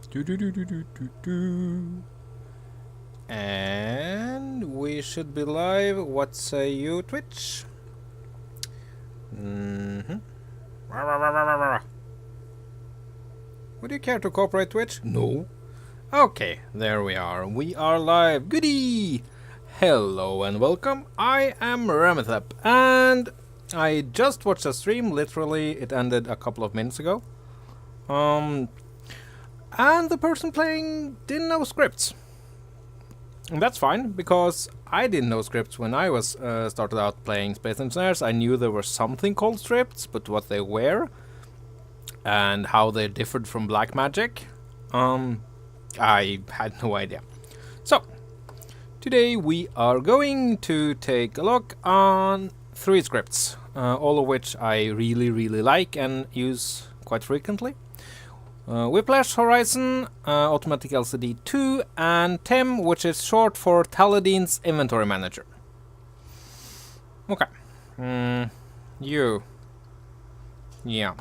Do, do, do, do, do, do, do. And we should be live. What say you, Twitch? Mm-hmm. Would you care to cooperate, Twitch? No. Okay, there we are. We are live. Goody! Hello and welcome. I am Ramethep, and I just watched a stream. Literally, it ended a couple of minutes ago. And the person playing didn't know scripts. And that's fine, because I didn't know scripts when I was started out playing Space Engineers. I knew there was something called scripts, but what they were and how they differed from black magic, I had no idea. So, today we are going to take a look on 3 scripts, all of which I really like and use quite frequently. Whiplash, Horizon, Automatic ALCD2, and TIM, which is short for Taladine's Inventory Manager. Okay. Yeah.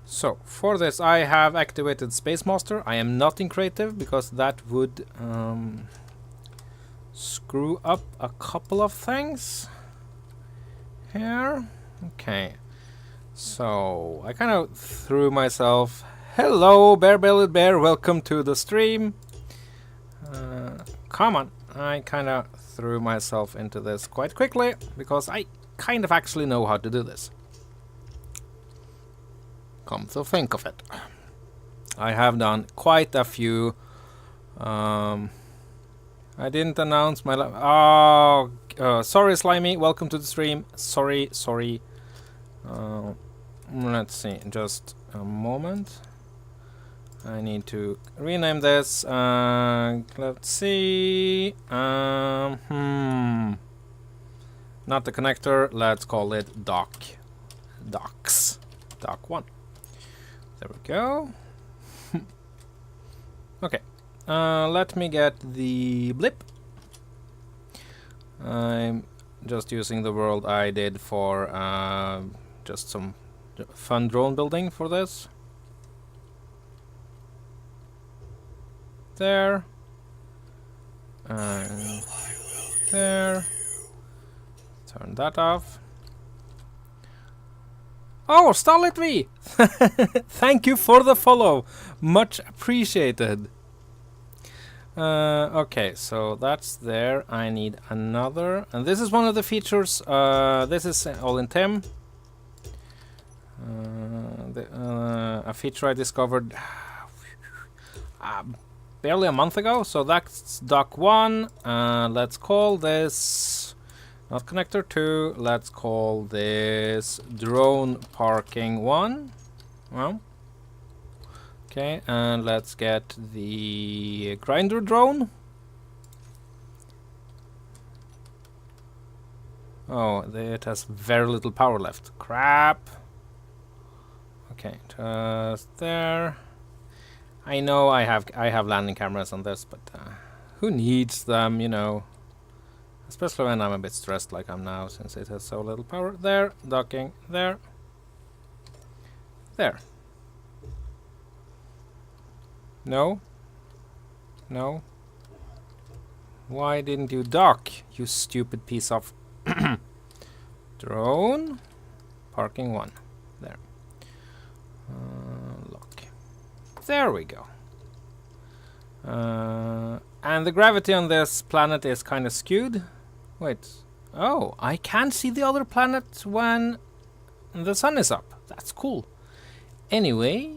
So, for this I have activated Space Master. I am not in Creative, because that would screw up a couple of things here. Okay. So, I kind of threw myself... Hello, Bear-Bellied Bear, welcome to the stream. Come on, I kind of threw myself into this quite quickly, because I kind of actually know how to do this. Come to think of it. I have done quite a few... I didn't announce my... sorry, Slimy, welcome to the stream. Sorry. Let's see, just a moment. I need to rename this. Let's see. Not the connector. Let's call it docs. Doc 1. There we go. Okay. Let me get the blip. I'm just using the world I did for just some fun drone building for this. There. And there. Turn that off. Oh, Starlit V! Thank you for the follow. Much appreciated. Okay, so that's there. I need another. And this is one of the features. This is all in TIM. A feature I discovered barely a month ago, so that's doc 1. Let's call this not connector 2. Let's call this drone parking 1. Well, okay, and let's get the grinder drone. Oh, it has very little power left. Crap. Okay, just there. I know I have landing cameras on this, but who needs them, you know? Especially when I'm a bit stressed like I'm now, since it has so little power. There, docking, there. There. No? No? Why didn't you dock, you stupid piece of... Drone. Parking 1. There. Lock. There we go. And the gravity on this planet is kind of skewed. Wait. Oh, I can see the other planet when the sun is up. That's cool. Anyway.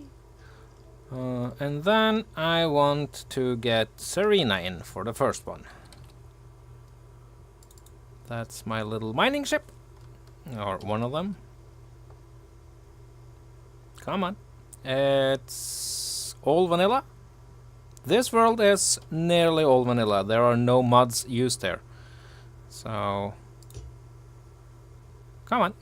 And then I want to get Serena in for the first one. That's my little mining ship. Or one of them. Come on. It's all vanilla. This world is nearly all vanilla. There are no mods used there. So, come on.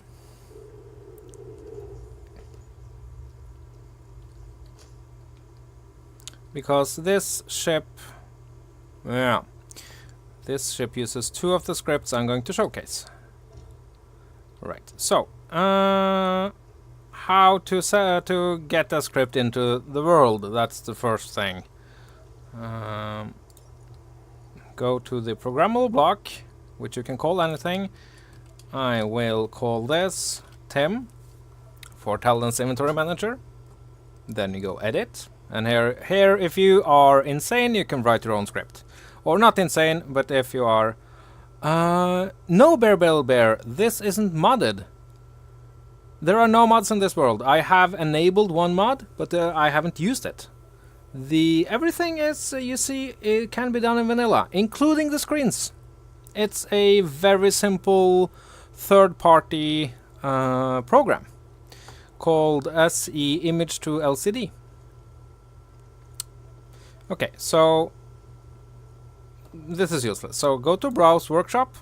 Because this ship, this ship uses 2 of the scripts I'm going to showcase. Right. So, how to get a script into the world. That's the first thing. Go to the programmable block, which you can call anything. I will call this Tim for Talon's Inventory Manager. Then you go edit, and here if you are insane you can write your own script, or not insane, but if you are no Bear, this isn't modded. There are no mods in this world. I have enabled one mod, but I haven't used it. Everything is, you see, it can be done in vanilla, including the screens. It's a very simple third-party program called SE Image to LCD. Okay, so this is useless. So go to Browse Workshop.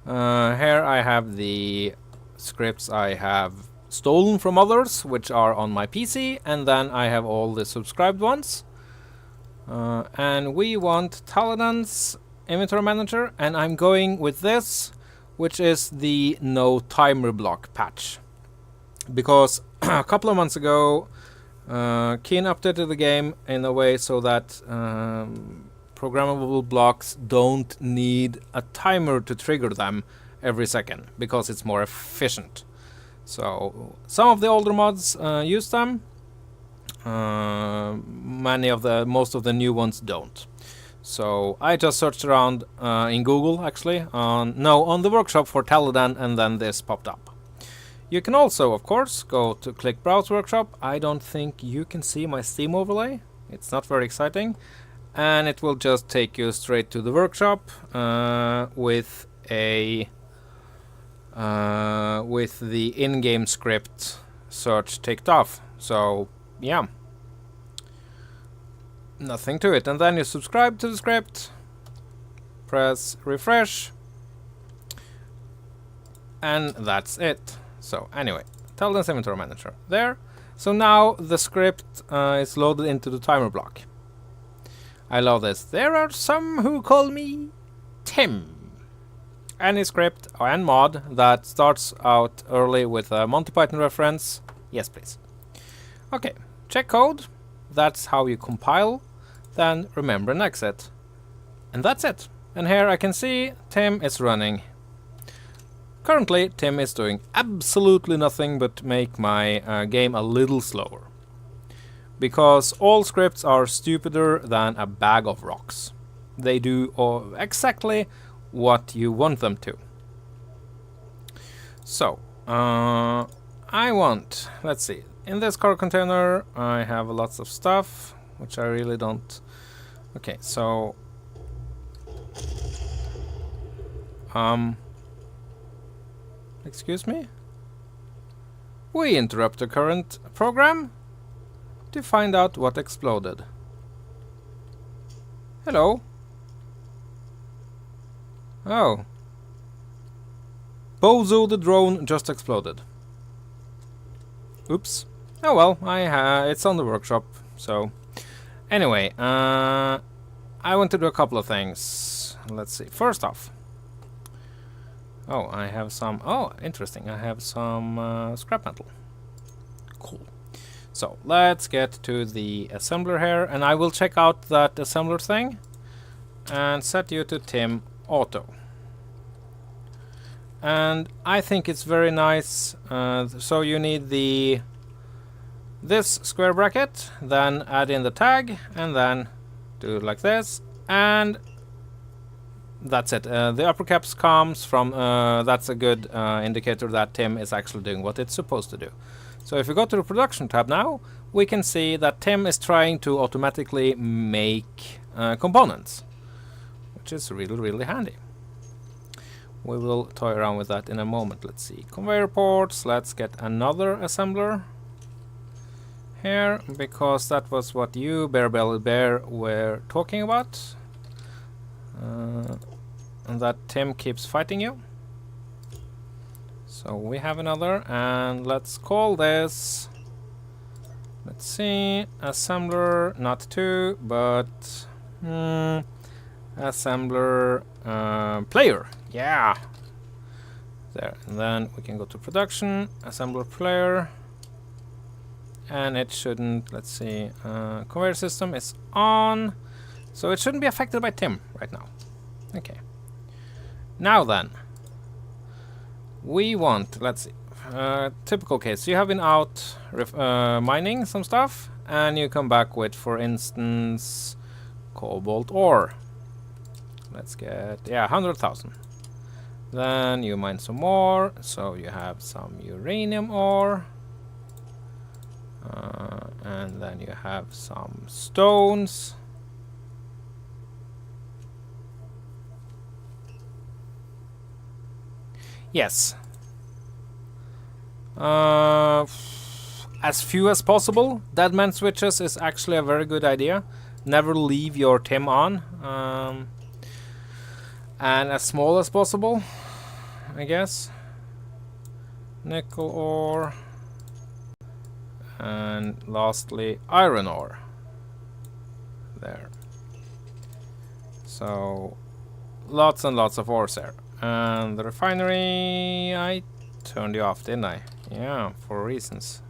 Here I have the scripts I have stolen from others, which are on my PC, and then I have all the subscribed ones. And we want Talon's Inventory Manager, and I'm going with this, which is the no timer block patch. Because a couple of months ago, Keen updated the game in a way so that programmable blocks don't need a timer to trigger them every second, because it's more efficient. So some of the older mods use them. Most of the new ones don't. So I just searched around in Google, actually, on the workshop for Talon, and then this popped up. You can also, of course, go to click Browse Workshop. I don't think you can see my Steam overlay. It's not very exciting. And it will just take you straight to the workshop with the in-game script search ticked off. So, yeah. Nothing to it. And then you subscribe to the script, press refresh, and that's it. So anyway, Talon's Inventory Manager there. So now the script is loaded into the timer block. I love this. There are some who call me Tim. Any script and mod that starts out early with a Monty Python reference, yes please. Okay, check code. That's how you compile. Then remember and exit. And that's it. And here I can see Tim is running. Currently, Tim is doing absolutely nothing but make my game a little slower. Because all scripts are stupider than a bag of rocks. They do exactly what you want them to. So, let's see, in this car container I have lots of stuff, which I really don't. Okay, so excuse me? We interrupt the current program to find out what exploded. Hello? Oh. Bozo the drone just exploded. Oops. Oh well, it's on the workshop, so. Anyway, I want to do a couple of things. Let's see. First off. Oh, I have some. Oh, interesting. I have some scrap metal. Cool. So let's get to the assembler here, and I will check out that assembler thing and set you to Tim Auto. And I think it's very nice. So you need this square bracket, then add in the tag, and then do it like this, and that's it. The upper caps comes from, that's a good indicator that Tim is actually doing what it's supposed to do. So if we go to the production tab now, we can see that Tim is trying to automatically make components, which is really, really handy. We will toy around with that in a moment. Let's see, conveyor ports. Let's get another assembler here, because that was what you, Bear-Bellied Bear, were talking about. And that Tim keeps fighting you. So we have another, and let's call this, let's see, assembler, not 2, but assembler player. Yeah. There. And then we can go to production, assembler player. and it shouldn't, let's see, conveyor system is on, so it shouldn't be affected by Tim right now. Okay. Now then, we want, let's see, typical case, you have been out mining some stuff, and you come back with, for instance, cobalt ore. Let's get, yeah, 100,000. Then you mine some more, so you have some uranium ore. And then you have some stones. Yes. As few as possible. Deadman switches is actually a very good idea. Never leave your TIM on. And as small as possible, I guess. Nickel ore. And lastly, iron ore. There. So, lots and lots of ores there. And the refinery, I turned you off, didn't I? Yeah, for reasons.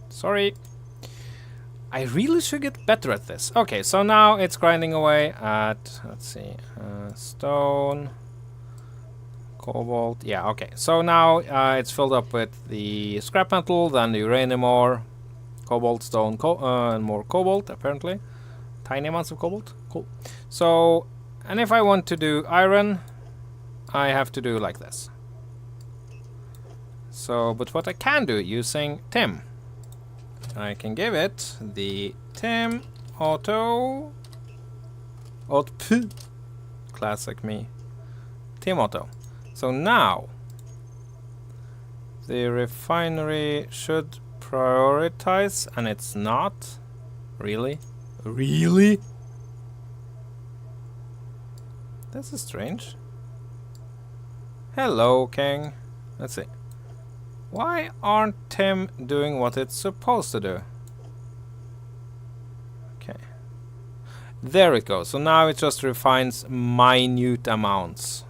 Sorry. I really should get better at this. Okay, so now it's grinding away at, let's see, stone, cobalt. Yeah, okay. So now it's filled up with the scrap metal, then the uranium ore, cobalt, stone, and more cobalt, apparently. Tiny amounts of cobalt. Cool. So, and if I want to do iron, I have to do like this. So, but what I can do using Tim, I can give it the Tim Auto output. Classic me. Tim Auto. So now the refinery should prioritize, and it's not. Really? Really? This is strange. Hello, King. Let's see. Why aren't Tim doing what it's supposed to do? Okay. There it goes. So now it just refines minute amounts.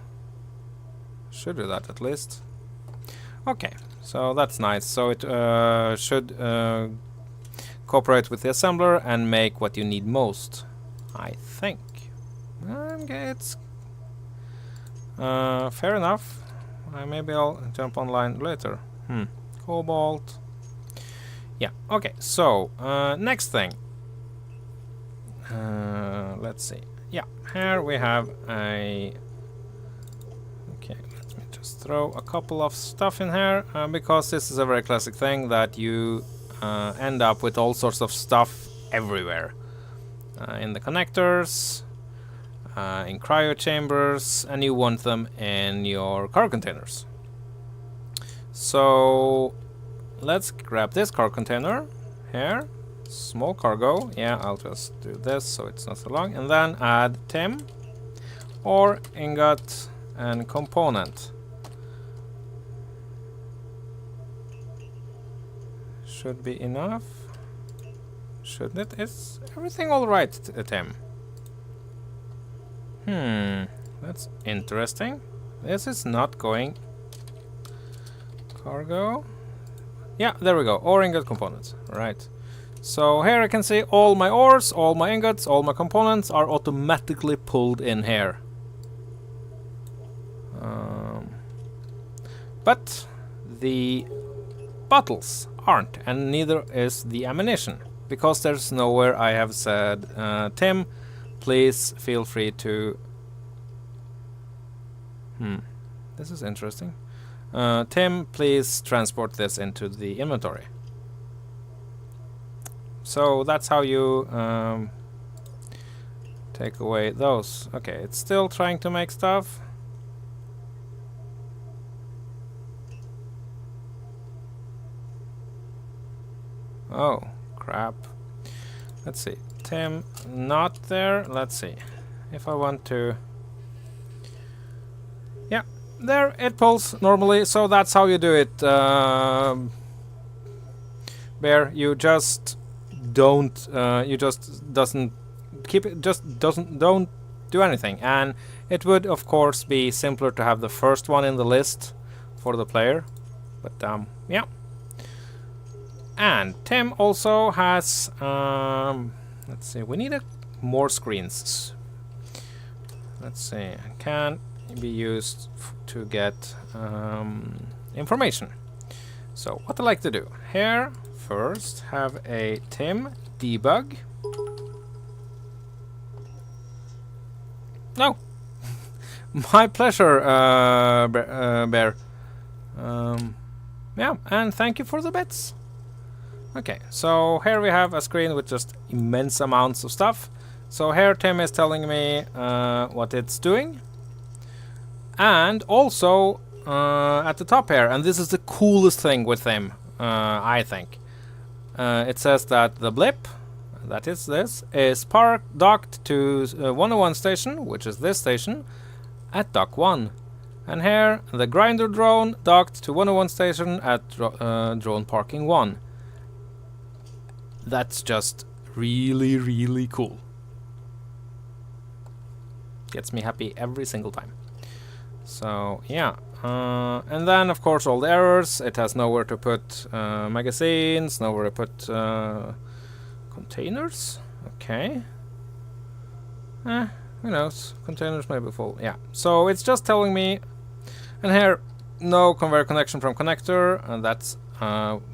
Should do that at least. Okay. So that's nice. So it should cooperate with the assembler and make what you need most, I think. It's fair enough. Maybe I'll jump online later. Cobalt. Yeah, okay, so next thing. Let's see. Yeah, here we have a... Okay, let me just throw a couple of stuff in here, because this is a very classic thing that you end up with all sorts of stuff everywhere. In the connectors, in cryo chambers, and you want them in your car containers. So let's grab this car container here, small cargo. Yeah, I'll just do this so it's not so long, and then add Tim or ingot and component. Should be enough, shouldn't it? Is everything all right, Tim? That's interesting. This is not going. Cargo. Yeah, there we go. Ore ingot components. Right. So here I can see all my ores, all my ingots, all my components are automatically pulled in here. But the bottles aren't, and neither is the ammunition, because there's nowhere I have said, Tim, please feel free to... This is interesting. Tim, please transport this into the inventory. So that's how you take away those. Okay, it's still trying to make stuff. Oh, crap. Let's see. Tim, not there. Let's see. If I want to... Yeah, there it pulls normally, so that's how you do it. Bear, you just don't, you just doesn't keep it, just don't do anything. And it would of course be simpler to have the first one in the list for the player, but yeah. And Tim also has, let's see, we need more screens. Let's see, can be used to get information. So what I like to do here, first have a Tim debug. No, my pleasure, Bear. Yeah, and thank you for the bits. Okay, so here we have a screen with just immense amounts of stuff. So here Tim is telling me what it's doing. And also at the top here, and this is the coolest thing with him, I think. It says that the blip, that is this, is docked to 101 station, which is this station, at dock 1. And here the grinder drone docked to 101 station at drone parking 1. That's just really, really cool. Gets me happy every single time. So yeah, and then of course all the errors. It has nowhere to put magazines, nowhere to put containers. Okay. Who knows? Containers may be full. Yeah. So it's just telling me, and here no conveyor connection from connector, and that's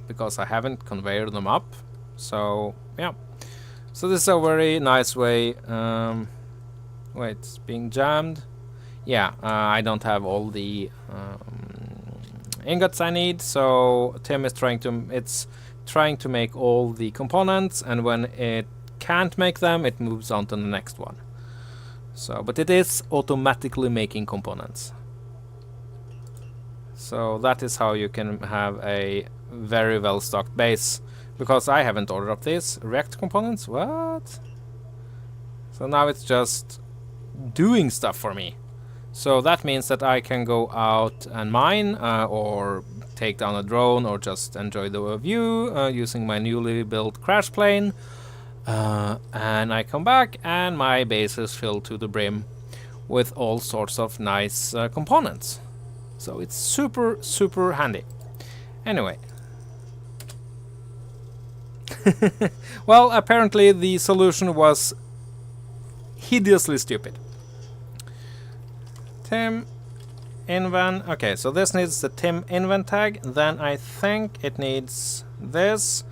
because I haven't conveyored them up. So yeah, so this is a very nice way. Wait, it's being jammed. Yeah, I don't have all the ingots I need, so Tim is trying to make all the components, and when it can't make them, it moves on to the next one. So, but it is automatically making components. So that is how you can have a very well stocked base. Because I haven't ordered up these React components. What? So now it's just doing stuff for me. So that means that I can go out and mine, or take down a drone, or just enjoy the view using my newly built crash plane. And I come back and my base is filled to the brim with all sorts of nice components. So it's super, super handy. Anyway. Well, apparently the solution was hideously stupid. Tim inven. Okay, so this needs the Tim inven tag. Then I think it needs this,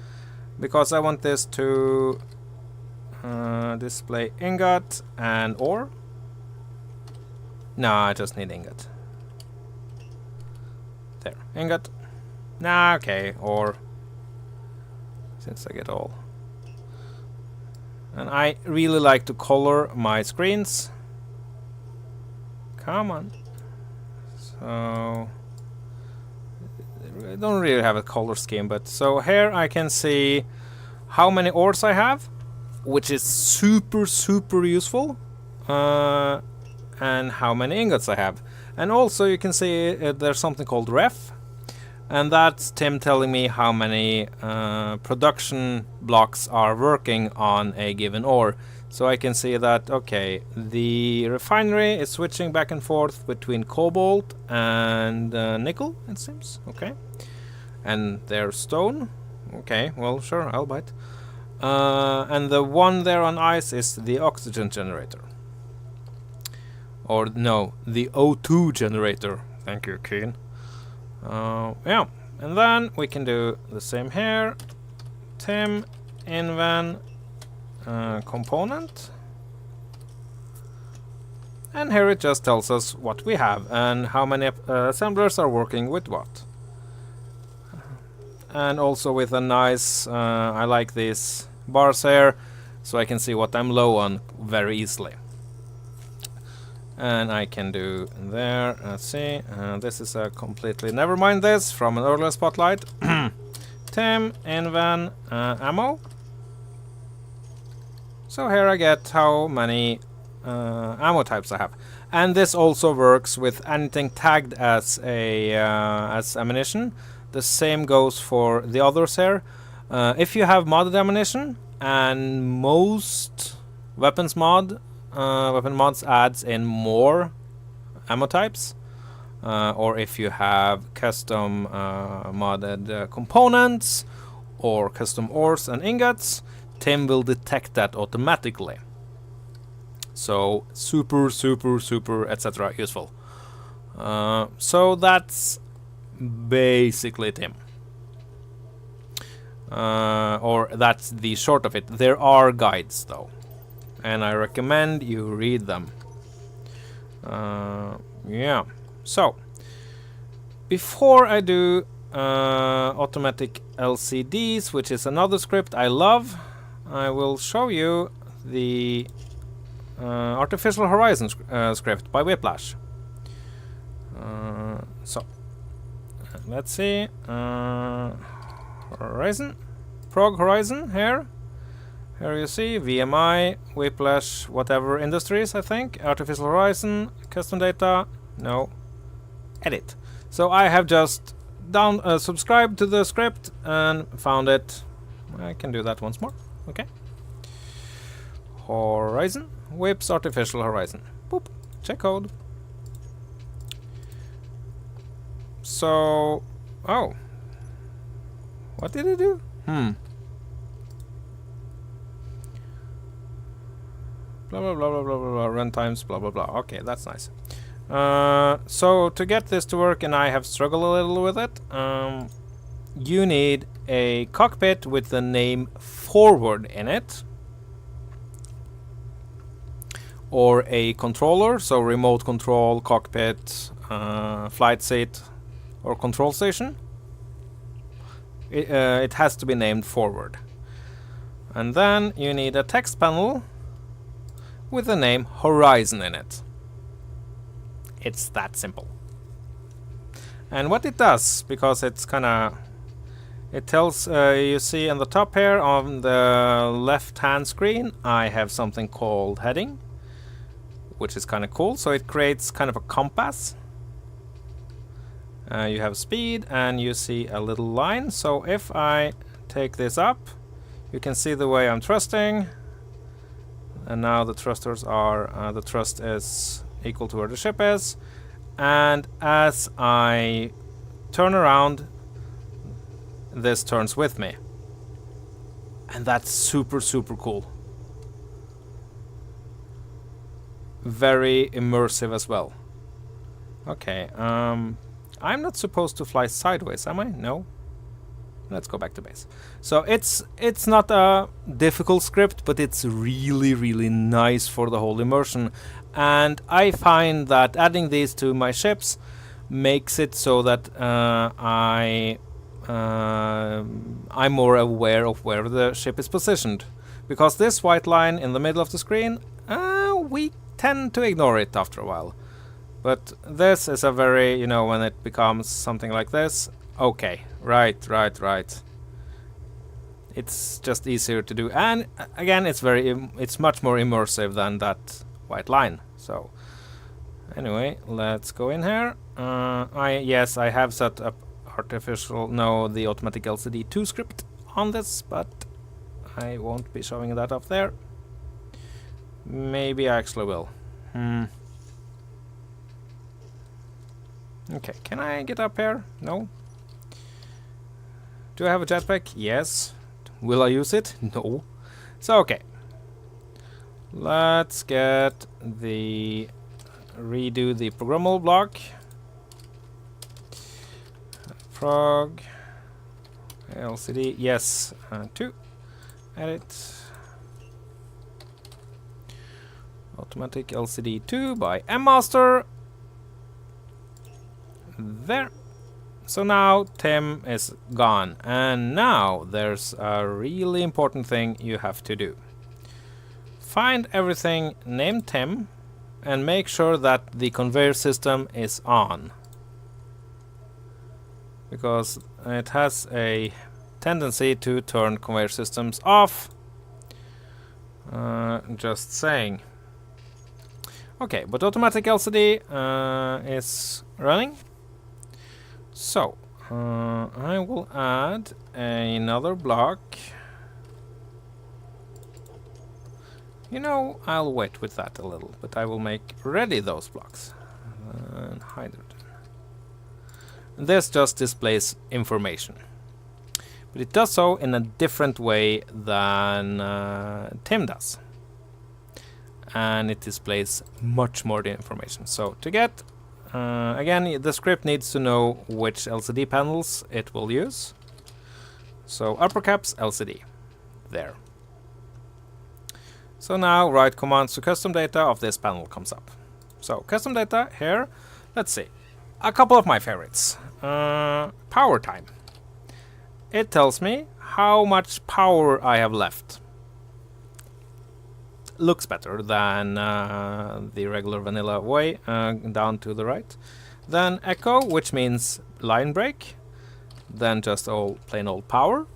because I want this to display ingot and ore. No, I just need ingot. There, ingot. Nah, okay, ore. Since I get all. And I really like to color my screens. Come on. So I don't really have a color scheme, but so here I can see how many ores I have, which is super, super useful, and how many ingots I have. And also you can see there's something called ref. And that's Tim telling me how many production blocks are working on a given ore. So I can see that, okay, the refinery is switching back and forth between cobalt and nickel, it seems. Okay. And there's stone. Okay, well, sure, I'll bite. And the one there on ice is the oxygen generator. Or, no, the O2 generator. Thank you, Keen. Yeah, and then we can do the same here. Tim inven component, and here it just tells us what we have and how many assemblers are working with what. And also with a nice, I like these bars here, so I can see what I'm low on very easily. And I can do there, let's see, this is a completely, never mind this, from an earlier spotlight. Tim inven ammo. So here I get how many ammo types I have. And this also works with anything tagged as a as ammunition. The same goes for the others here. If you have modded ammunition, and most weapon mods adds in more ammo types, or if you have custom modded components, or custom ores and ingots, Tim will detect that automatically. So super, super, super, etc. useful. So that's basically Tim. Or that's the short of it. There are guides though, and I recommend you read them. Yeah. So before I do automatic LCDs, which is another script I love, I will show you the Artificial Horizon script by Whiplash. So let's see. Horizon, Prog Horizon here. Here you see VMI, Whiplash, whatever industries, I think. Artificial Horizon, custom data, no, edit. So I have just subscribed to the script and found it. I can do that once more. Okay. Horizon, Whips Artificial Horizon. Boop. Check code. So, oh. What did it do? Blah blah blah blah blah blah blah. Runtimes, blah blah blah. Okay, that's nice. So to get this to work, and I have struggled a little with it, you need a cockpit with the name forward in it, or a controller, so remote control, cockpit, flight seat, or control station. It has to be named forward. And then you need a text panel with the name Horizon in it. It's that simple. And what it does, because it's kinda, it tells, you see on the top here on the left hand screen, I have something called heading, which is kinda cool. So it creates kind of a compass. You have speed and you see a little line. So if I take this up, you can see the way I'm thrusting. And now the thrusters are, the thrust is equal to where the ship is. And as I turn around, this turns with me. And that's super, super cool. Very immersive as well. Okay, I'm not supposed to fly sideways, am I? No. Let's go back to base. So it's not a difficult script, but it's really, really nice for the whole immersion. And I find that adding these to my ships makes it so that I'm more aware of where the ship is positioned. Because this white line in the middle of the screen, we tend to ignore it after a while. But this is a very, you know, when it becomes something like this, okay, right. It's just easier to do, and again, it's much more immersive than that white line. So anyway, let's go in here. Yes, I have set up the automatic ALCD2 script on this, but I won't be showing that up there. Maybe I actually will. Okay, can I get up here? No. Do I have a jetpack? Yes. Will I use it? No. So, okay. Let's redo the programmable block. Prog LCD, yes, 2. Edit. Automatic LCD2 by MMaster. There. So now Tim is gone, and now there's a really important thing you have to do. Find everything named Tim and make sure that the conveyor system is on, because it has a tendency to turn conveyor systems off. Just saying. Okay, but automatic LCD is running. So, I will add another block. You know, I'll wait with that a little, but I will make ready those blocks. And hydrogen. This just displays information. but it does so in a different way than Tim does. And it displays much more information. So to get, again, the script needs to know which LCD panels it will use. So upper caps LCD, there. So now write commands to custom data of this panel comes up. So custom data here, let's see, a couple of my favorites. Power time. It tells me how much power I have left. Looks better than the regular vanilla way, down to the right. Then echo, which means line break. Then just plain old power.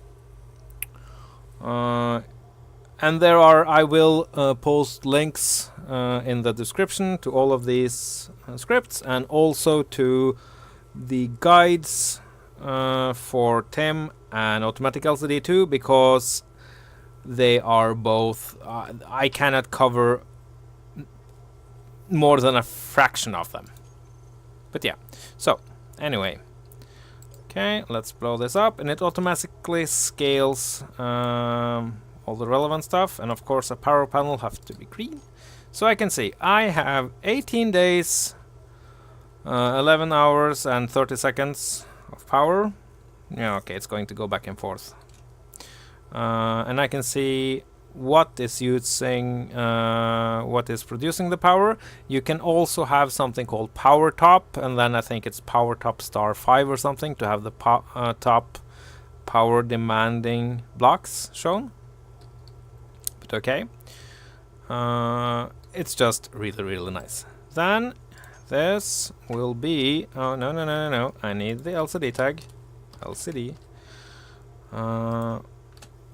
And there are, I will post links in the description to all of these scripts, and also to the guides for TIM and Automatic ALCD2, because they are both, I cannot cover more than a fraction of them. But yeah, so anyway. Okay, let's blow this up, and it automatically scales all the relevant stuff, and of course a power panel has to be green. So I can see I have 18 days, 11 hours and 30 seconds of power. Yeah, okay, it's going to go back and forth. And I can see what is using, what is producing the power. You can also have something called power top, and then I think it's power top *5 or something to have the top power demanding blocks shown. But okay, it's just really nice. Then this will be, oh no, I need the LCD tag, LCD.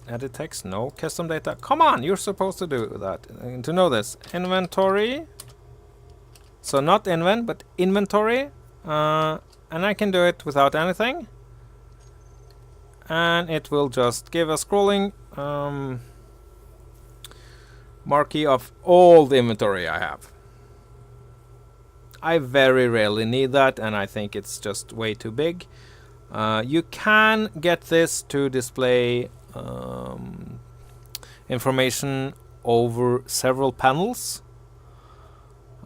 Edit text, no. Custom data, come on, you're supposed to do that, to know this. Inventory, so not invent, but inventory, and I can do it without anything. And it will just give a scrolling marquee of all the inventory I have. I very rarely need that, and I think it's just way too big. You can get this to display information over several panels,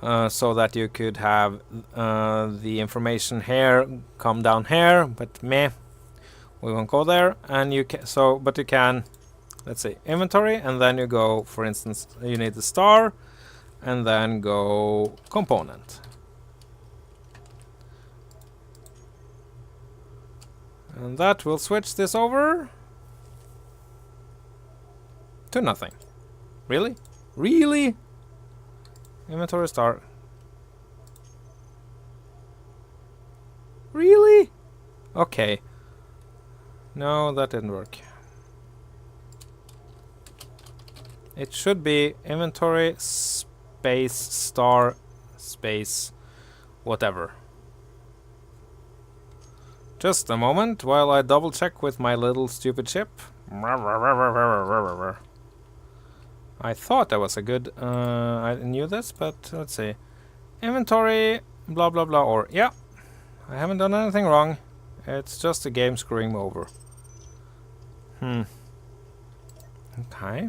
so that you could have the information here come down here, but meh, we won't go there. And you can, but you can, let's see, inventory, and then you go, for instance, you need the star, and then go component. And that will switch this over to nothing. Really? Really? Inventory star. Really? Okay. No, that didn't work. It should be inventory space star space whatever. Just a moment while I double check with my little stupid ship. I thought that was a good, I knew this, but let's see. Inventory, blah blah blah, or yeah, I haven't done anything wrong. It's just the game screwing me over. Okay.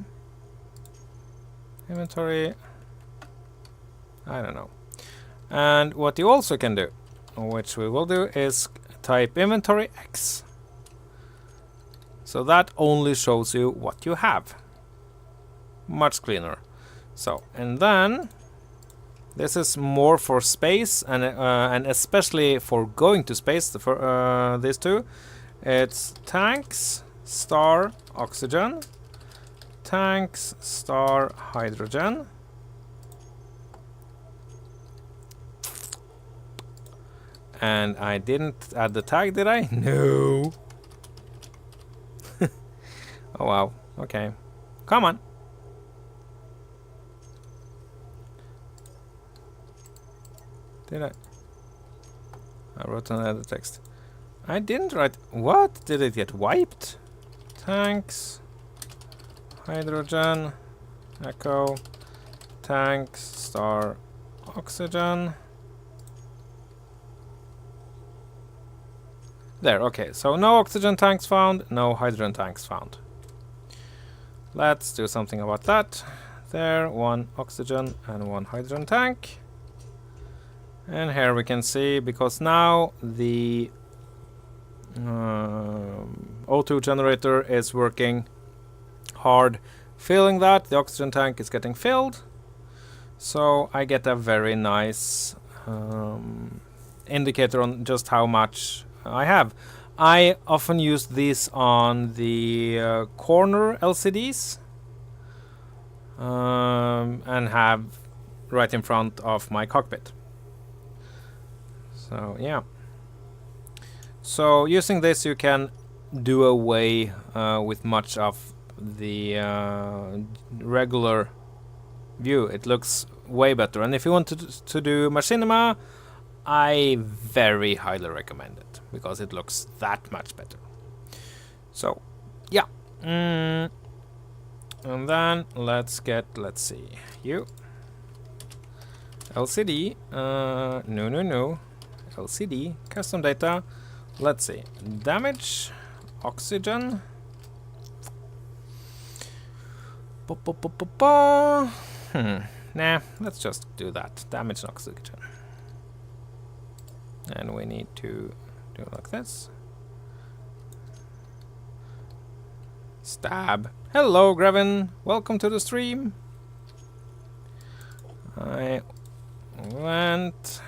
Inventory, I don't know. And what you also can do, which we will do, is type inventory X. So that only shows you what you have. Much cleaner. So, and then this is more for space, and especially for going to space, for these two. It's tanks star oxygen, tanks star hydrogen, and I didn't add the tag, did I? No. Oh wow, okay, come on. Did I wrote another text. I didn't write. What? Did it get wiped? Tanks hydrogen echo tanks star oxygen. There, okay, so no oxygen tanks found, no hydrogen tanks found. Let's do something about that. There, 1 oxygen and 1 hydrogen tank. And here we can see, because now the O2 generator is working hard, filling that. The oxygen tank is getting filled. So I get a very nice indicator on just how much I have. I often use these on the corner LCDs and have right in front of my cockpit. So yeah. So using this you can do away with much of the regular view. It looks way better, and if you want to do machinima, I very highly recommend it because it looks that much better. So yeah, and then let's see, you LCD, no, LCD custom data. Let's see, damage, oxygen. Nah, let's just do that. Damage and oxygen. And we need to do it like this. Stab. Hello, Grevin. Welcome to the stream. I went.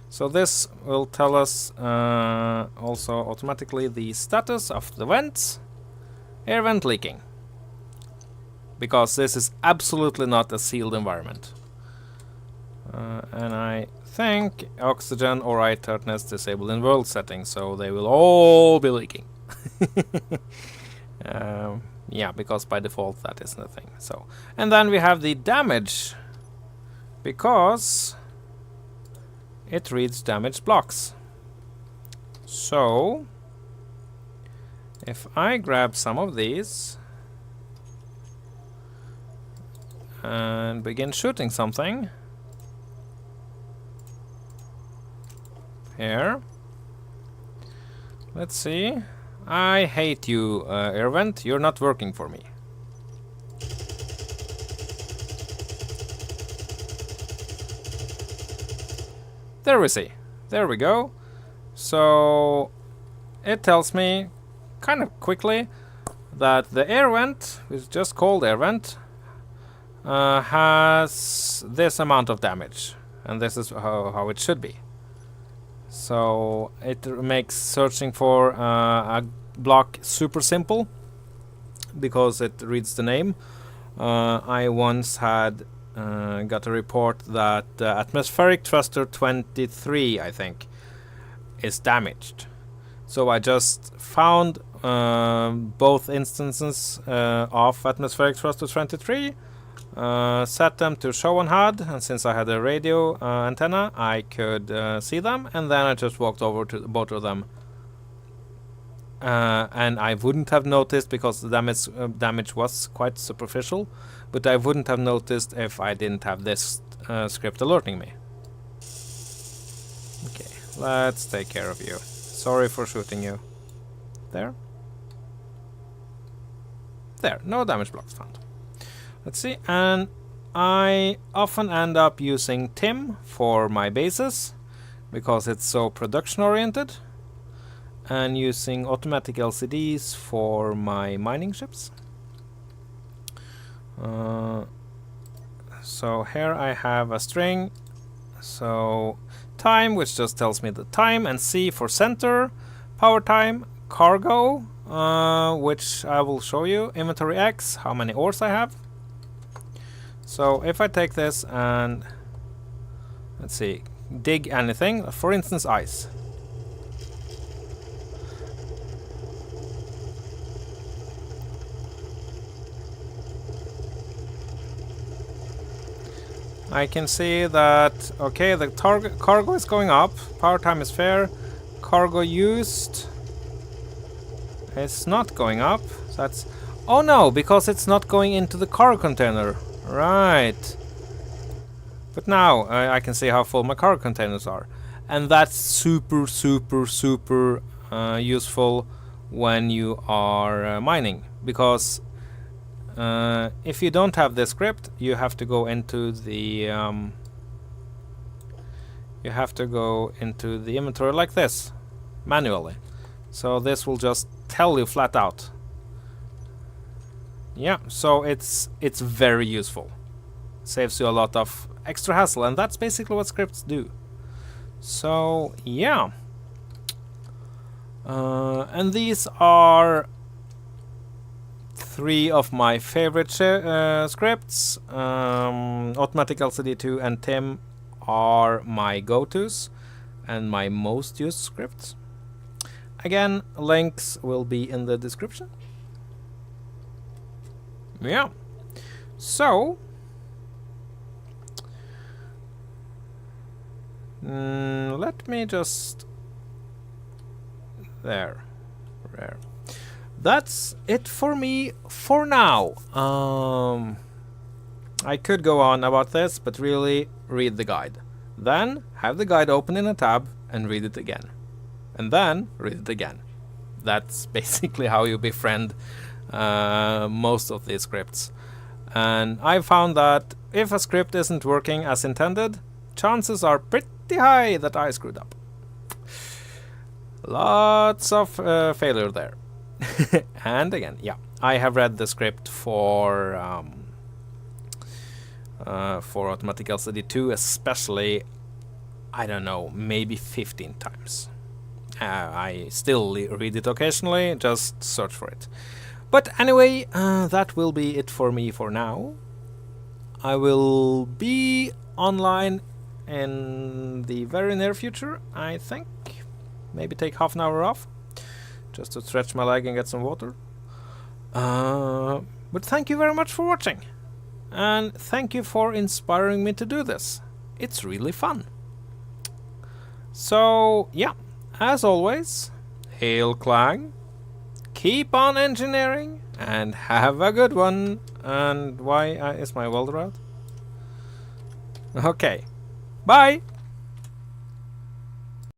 So this will tell us also automatically the status of the vents. Air vent leaking. Because this is absolutely not a sealed environment. And I think oxygen or I-tartness disabled in world settings, so they will all be leaking. Yeah, because by default that is the thing. So, and then we have the damage, because it reads damaged blocks. So if I grab some of these and begin shooting something here, let's see. I hate you, air vent. You're not working for me. There we see. There we go. So it tells me kind of quickly that the air vent, which is just called air vent, has this amount of damage, and this is how it should be. So it makes searching for a block super simple because it reads the name. I once had got a report that atmospheric thruster 23, I think, is damaged. So I just found both instances of atmospheric thruster 23, set them to show on HUD, and since I had a radio antenna, I could see them, and then I just walked over to both of them. And I wouldn't have noticed because the damage was quite superficial, but I wouldn't have noticed if I didn't have this script alerting me. Okay, let's take care of you. Sorry for shooting you. There. There, no damage blocks found. Let's see, and I often end up using TIM for my bases because it's so production oriented, and using automatic LCDs for my mining ships. So here I have a string, so time, which just tells me the time, and C for center, power time, cargo, which I will show you, inventory X, how many ores I have. So if I take this and, let's see, dig anything, for instance ice. I can see that, okay, the cargo is going up, power time is fair, cargo used is not going up, so that's, oh no, because it's not going into the cargo container, right. But now I can see how full my cargo containers are. and that's super useful when you are mining, because if you don't have this script, you have to go into the inventory like this manually. So this will just tell you flat out. Yeah, so it's very useful. Saves you a lot of extra hassle, and that's basically what scripts do. So yeah, and these are 3 of my favorite scripts. Automatic ALCD2 and Tim are my go-tos and my most used scripts. Again, links will be in the description. Yeah, so let me just there. That's it for me for now. I could go on about this, but really read the guide. Then have the guide open in a tab and read it again. And then read it again. That's basically how you befriend most of these scripts. And I found that if a script isn't working as intended, chances are pretty high that I screwed up. Lots of failure there. And again, yeah, I have read the script for Automatic ALCD2 especially, I don't know, maybe 15 times. I still read it occasionally, just search for it. But anyway, that will be it for me for now. I will be online in the very near future, I think. Maybe take half an hour off, just to stretch my leg and get some water. But thank you very much for watching. And thank you for inspiring me to do this. It's really fun. So, yeah, as always, hail Clang, keep on engineering, and have a good one. And why is my welder out? Okay, bye!